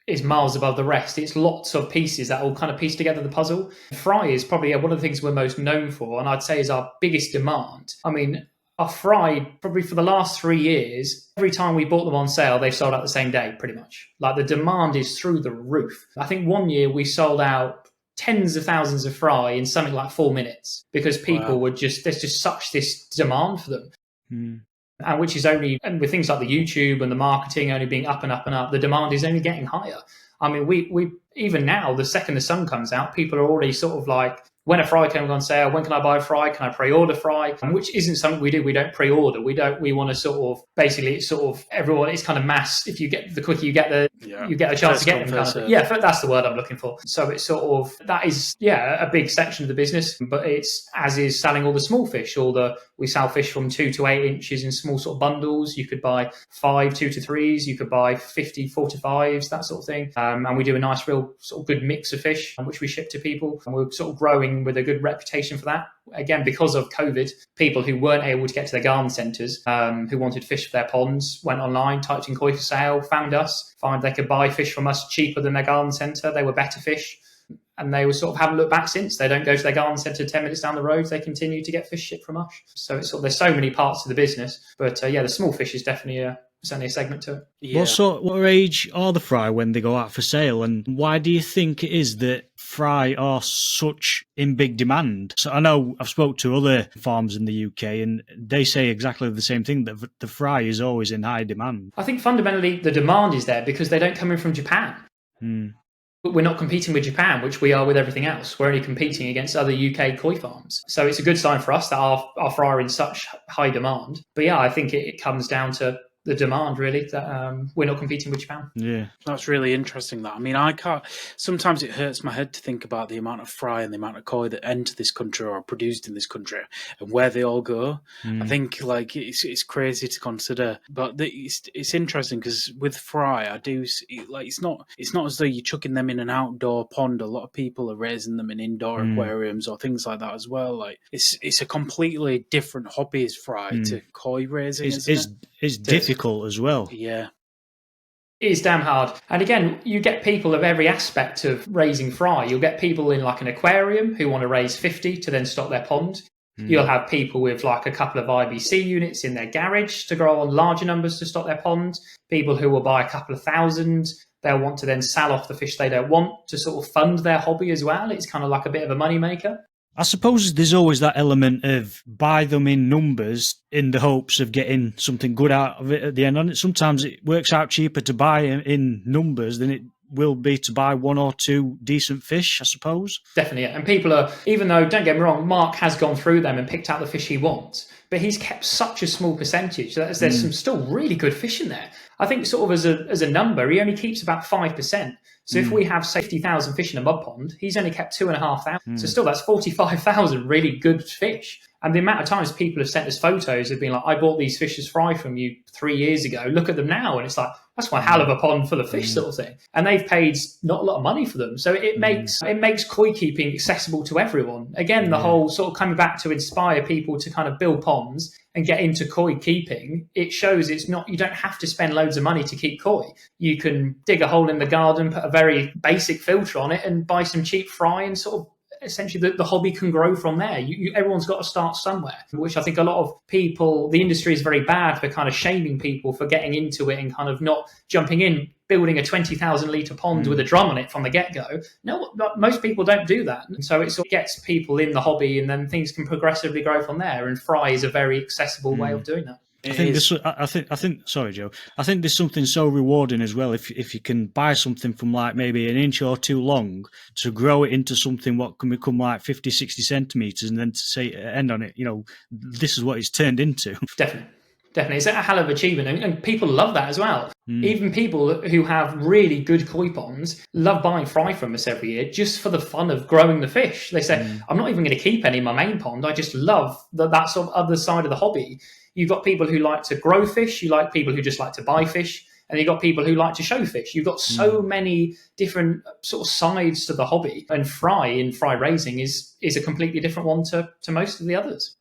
is miles above the rest. It's lots of pieces that all kind of piece together the puzzle. Fry is probably one of the things we're most known for, and I'd say is our biggest demand. I mean, our fry, probably for the last 3 years, every time we bought them on sale, they've sold out the same day, pretty much. Like, the demand is through the roof. I think one year we sold out tens of thousands of fry in something like 4 minutes, because people there's just such this demand for them. And which is only, and with things like the YouTube and the marketing only being up and up and up, the demand is only getting higher. I mean, we even now, the second the sun comes out, people are already sort of like, when a fry comes on sale, when can I buy a fry? Can I pre-order fry? Which isn't something we do. We don't pre-order. We want to sort of, basically, it's sort of everyone, it's kind of mass. If you get, the quicker you get you get a chance to get them. Kind of, that's the word I'm looking for. So it's sort of, that is, a big section of the business, but it's, as is selling all the small fish, we sell fish from 2 to 8 inches in small sort of bundles. You could buy 5 2 to 3s. You could buy 50 4 to 5s, that sort of thing. And we do a nice, real sort of good mix of fish, which we ship to people. And we're sort of growing with a good reputation for that. Again, because of COVID, people who weren't able to get to their garden centres, who wanted fish for their ponds, went online, typed in koi for sale, found us, found they could buy fish from us cheaper than their garden centre. They were better fish. And they sort of haven't looked back since. They don't go to their garden centre 10 minutes down the road. They continue to get fish shipped from us. So it's there's so many parts to the business. But the small fish is definitely certainly a segment to it. Yeah. What age are the fry when they go out for sale, and why do you think it is that fry are such in big demand? So I know I've spoke to other farms in the UK, and they say exactly the same thing, that the fry is always in high demand. I think fundamentally the demand is there because they don't come in from Japan. But we're not competing with Japan, which we are with everything else. We're only competing against other UK koi farms. So it's a good sign for us that our fry are in such high demand. But I think it comes down to the demand, really, that we're not competing with Japan. Yeah, that's really interesting. That, I mean, I can't. Sometimes it hurts my head to think about the amount of fry and the amount of koi that enter this country or are produced in this country and where they all go. I think it's crazy to consider, but it's interesting because with fry, I do it's not as though you're chucking them in an outdoor pond. A lot of people are raising them in indoor aquariums or things like that as well. Like it's a completely different hobby as fry to koi raising. It's difficult as well. Yeah. It is damn hard. And again, you get people of every aspect of raising fry. You'll get people in like an aquarium who want to raise 50 to then stock their pond. You'll have people with like a couple of IBC units in their garage to grow on larger numbers to stock their pond. People who will buy a couple of thousand. They'll want to then sell off the fish they don't want to sort of fund their hobby as well. It's kind of like a bit of a moneymaker. I suppose there's always that element of buy them in numbers in the hopes of getting something good out of it at the end. And sometimes it works out cheaper to buy in numbers than it will be to buy 1 or 2 decent fish, I suppose. Definitely. And people are, even though, don't get me wrong, Mark has gone through them and picked out the fish he wants, but he's kept such a small percentage that there's some still really good fish in there. I think sort of as a number, he only keeps about 5%. So if we have 50,000 fish in a mud pond, he's only kept 2,500. So still that's 45,000 really good fish. And the amount of times people have sent us photos have been like, I bought these fish as fry from you 3 years ago. Look at them now. And it's like, that's one hell of a pond full of fish sort of thing. And they've paid not a lot of money for them. So it makes koi keeping accessible to everyone. Again, the whole sort of coming back to inspire people to kind of build ponds. ponds and get into koi keeping, it shows it's not, you don't have to spend loads of money to keep koi. You can dig a hole in the garden, put a very basic filter on it, and buy some cheap fry, and sort of essentially the hobby can grow from there. Everyone's got to start somewhere, which I think a lot of people, the industry is very bad for kind of shaming people for getting into it and kind of not jumping in, building a 20,000 litre pond with a drum on it from the get-go. No, most people don't do that. And so it sort of gets people in the hobby, and then things can progressively grow from there. And fry is a very accessible way of doing that. I think. Sorry, Joe. I think there's something so rewarding as well if you can buy something from like maybe an inch or two long to grow it into something what can become like 50, 60 centimeters, and then to say end on it. This is what it's turned into. Definitely. It's a hell of an achievement, and people love that as well. Even people who have really good koi ponds love buying fry from us every year just for the fun of growing the fish. They say, I'm not even going to keep any in my main pond. I just love that sort of other side of the hobby. You've got people who like to grow fish. You like people who just like to buy fish. And you've got people who like to show fish. You've got so many different sort of sides to the hobby. And fry raising is a completely different one to most of the others.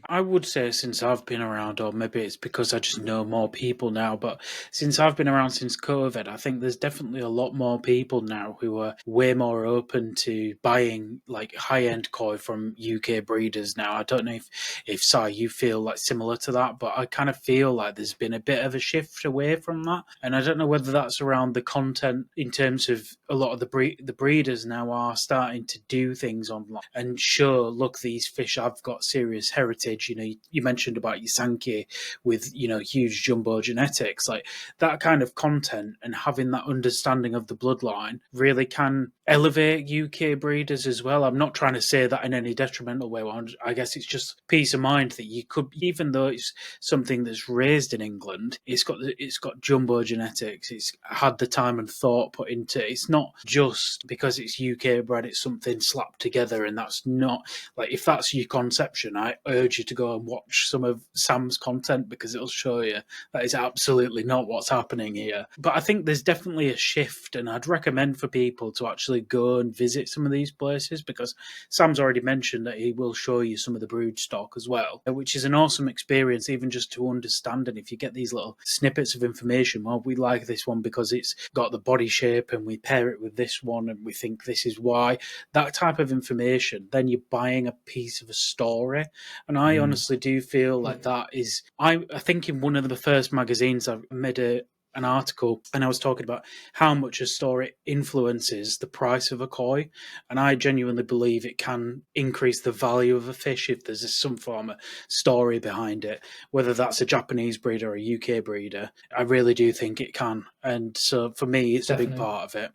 I would say since I've been around, or maybe it's because I just know more people now, but since I've been around since COVID, I think there's definitely a lot more people now who are way more open to buying like high-end koi from UK breeders now. I don't know if Si, you feel like similar to that, but I kind of feel like there's been a bit of a shift away from that. And I don't know whether that's around the content in terms of a lot of the breeders now are starting to do things online and show, look, these fish have got serious heritage. You mentioned about your Sankey with, huge jumbo genetics. Like that kind of content and having that understanding of the bloodline really can elevate UK breeders as well. I'm not trying to say that in any detrimental way. I guess it's just peace of mind that you could, even though it's something that's raised in England, it's got jumbo genetics. It's had the time and thought put into it. It's not just because it's UK bred, it's something slapped together, and that's not like, if that's your conception, I urge you to go and watch some of Sam's content, because it'll show you that is absolutely not what's happening here. But I think there's definitely a shift, and I'd recommend for people to actually go and visit some of these places, because Sam's already mentioned that he will show you some of the brood stock as well, which is an awesome experience, even just to understand. And if you get these little snippets of information, well, we like this one because it's got the body shape and we pair it with this one and we think this is why, that type of information, then you're buying a piece of a story. And I honestly do feel like that is, I think in one of the first magazines I made an article, and I was talking about how much a story influences the price of a koi, and I genuinely believe it can increase the value of a fish if there's some form of story behind it, whether that's a Japanese breeder or a UK breeder. I really do think it can, and so for me it's Definitely. A big part of it.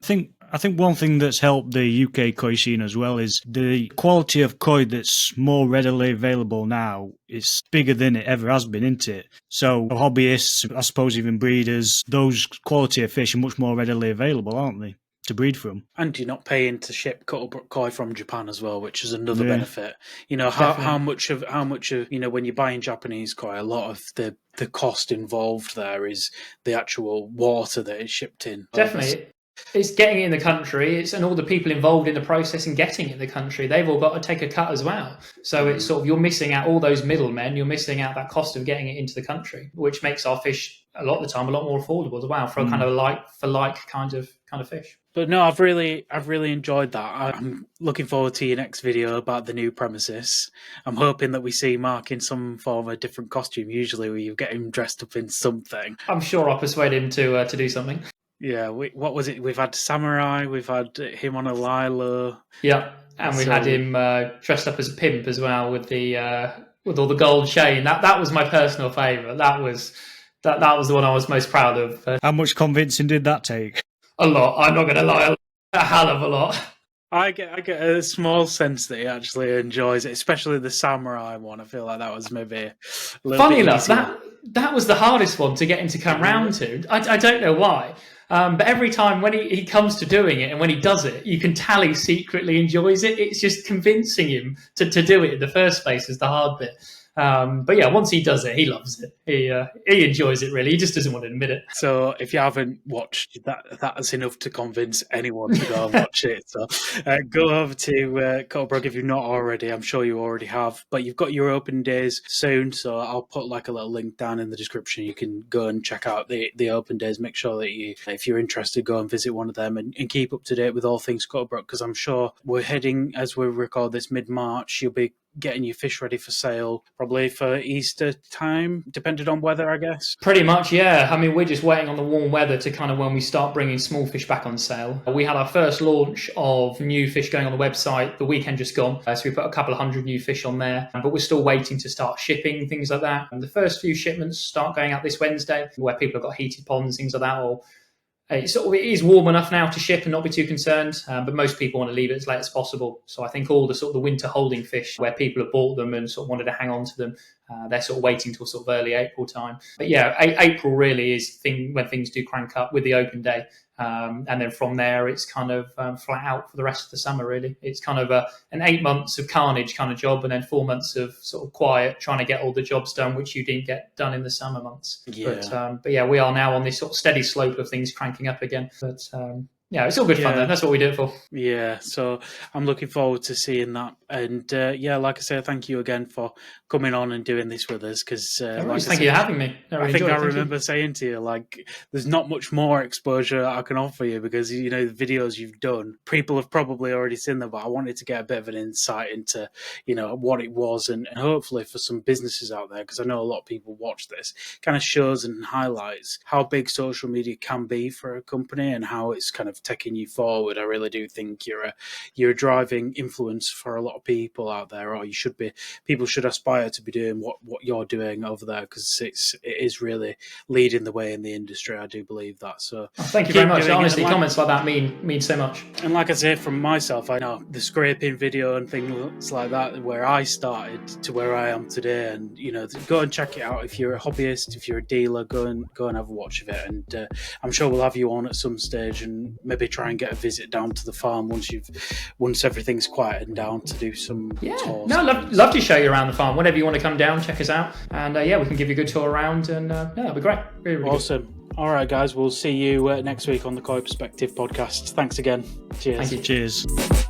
I think one thing that's helped the UK koi scene as well is the quality of koi that's more readily available now is bigger than it ever has been, isn't it? So hobbyists, I suppose even breeders, those quality of fish are much more readily available, aren't they, to breed from? And you're not paying to ship Cuttlebrook koi from Japan as well, which is another benefit. How much of when you're buying Japanese koi, a lot of the cost involved there is the actual water that is shipped in. Definitely. It's getting it in the country, and all the people involved in the process and getting it in the country, they've all got to take a cut as well. So it's sort of, you're missing out all those middlemen, you're missing out that cost of getting it into the country, which makes our fish a lot of the time a lot more affordable as well for a kind of like kind of fish. But no, I've really enjoyed that. I'm looking forward to your next video about the new premises. I'm hoping that we see Mark in some form of different costume. Usually you get him dressed up in something. I'm sure I'll persuade him to do something. Yeah, what was it? We've had Samurai, we've had him on a Lilo. Yeah, and we had him dressed up as a pimp as well with all the gold chain. That was my personal favourite. That was the one I was most proud of. How much convincing did that take? A lot. I'm not going to lie, a hell of a lot. I get a small sense that he actually enjoys it, especially the Samurai one. I feel like that was maybe a little funny bit enough. easier. That was the hardest one to get him to come round to. I don't know why. But every time when he comes to doing it and when he does it, you can tell he secretly enjoys it. It's just convincing him to do it in the first place is the hard bit. But yeah, once he does it, he loves it. He enjoys it, really. He just doesn't want to admit it. So if you haven't watched that, that's enough to convince anyone to go and watch it. So go over to Cuttlebrook if you've not already. I'm sure you already have. But you've got your open days soon, so I'll put like a little link down in the description. You can go and check out the open days. Make sure that you, if you're interested, go and visit one of them and keep up to date with all things Cuttlebrook, because I'm sure we're heading, as we record this, mid-March. You'll be getting your fish ready for sale probably for Easter time, depending on weather, I guess. Pretty much, yeah. I mean, we're just waiting on the warm weather to kind of when we start bringing small fish back on sale. We had our first launch of new fish going on the website the weekend just gone. So we put a couple of hundred new fish on there, but we're still waiting to start shipping, things like that. And the first few shipments start going out this Wednesday, where people have got heated ponds, things like that, or it is warm enough now to ship and not be too concerned, but most people want to leave it as late as possible. So I think all the sort of the winter holding fish, where people have bought them and sort of wanted to hang on to them, they're sort of waiting till sort of early April time. But yeah, April really is when things do crank up with the open day. And then from there, it's kind of flat out for the rest of the summer, really. It's kind of an 8 months of carnage kind of job, and then 4 months of sort of quiet, trying to get all the jobs done, which you didn't get done in the summer months. Yeah. But yeah, we are now on this sort of steady slope of things cranking up again. But yeah, it's all good fun, though. That's what we do it for. Yeah, so I'm looking forward to seeing that. And yeah, like I say, thank you again for coming on and doing this with us. Because thank you for having me. I think I remember saying to you, like, there's not much more exposure I can offer you, because, you know, the videos you've done, people have probably already seen them, but I wanted to get a bit of an insight into, you know, what it was, and hopefully for some businesses out there, because I know a lot of people watch this, kind of shows and highlights how big social media can be for a company and how it's kind of taking you forward. I really do think you're a driving influence for a lot of people out there, or you should be. People should aspire to be doing what you're doing over there, because it is really leading the way in the industry. I do believe that. So thank you very much. Honestly, comments like that mean so much. And like I say, from myself, I know the scraping video and things like that, where I started to where I am today. And you know, go and check it out if you're a hobbyist, if you're a dealer. Go and have a watch of it. And I'm sure we'll have you on at some stage, and maybe try and get a visit down to the farm once everything's quieted down, to do some tours. No, love to show you around the farm. Whenever you want to come down, check us out, and yeah, we can give you a good tour around, and yeah, that'd be great. Really, really awesome. Good. All right, guys, we'll see you next week on the Koi Perspective podcast. Thanks again. Cheers. Thank you. Cheers.